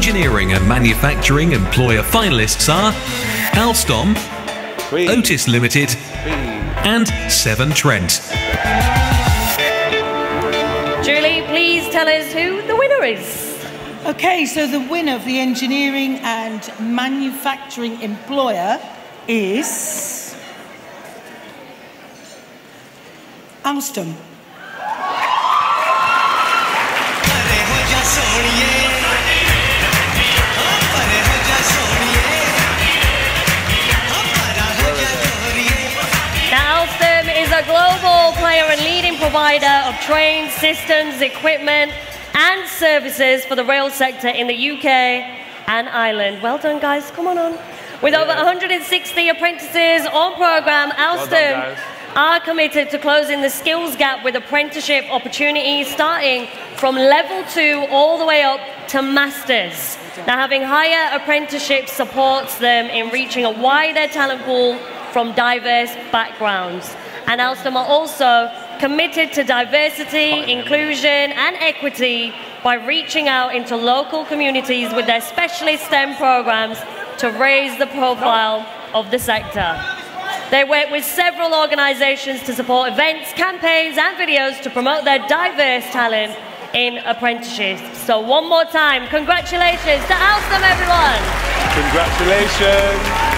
engineering and manufacturing employer finalists are Alstom, Otis Limited and Severn Trent. Julie, please tell us who the winner is. Okay, so the winner of the engineering and manufacturing employer is Alstom. Now, Alstom is a global player and leading provider of trains, systems, equipment and services for the rail sector in the UK and Ireland. Well done, guys. Come on. With over 160 apprentices on programme, Alstom are committed to closing the skills gap with apprenticeship opportunities starting from level 2 all the way up to masters. Now, having higher apprenticeship supports them in reaching a wider talent pool from diverse backgrounds. And Alstom are also committed to diversity, inclusion and equity by reaching out into local communities with their specialist STEM programs to raise the profile of the sector. They work with several organisations to support events, campaigns and videos to promote their diverse talent in apprenticeships. So one more time, congratulations to Alstom, everyone! Congratulations!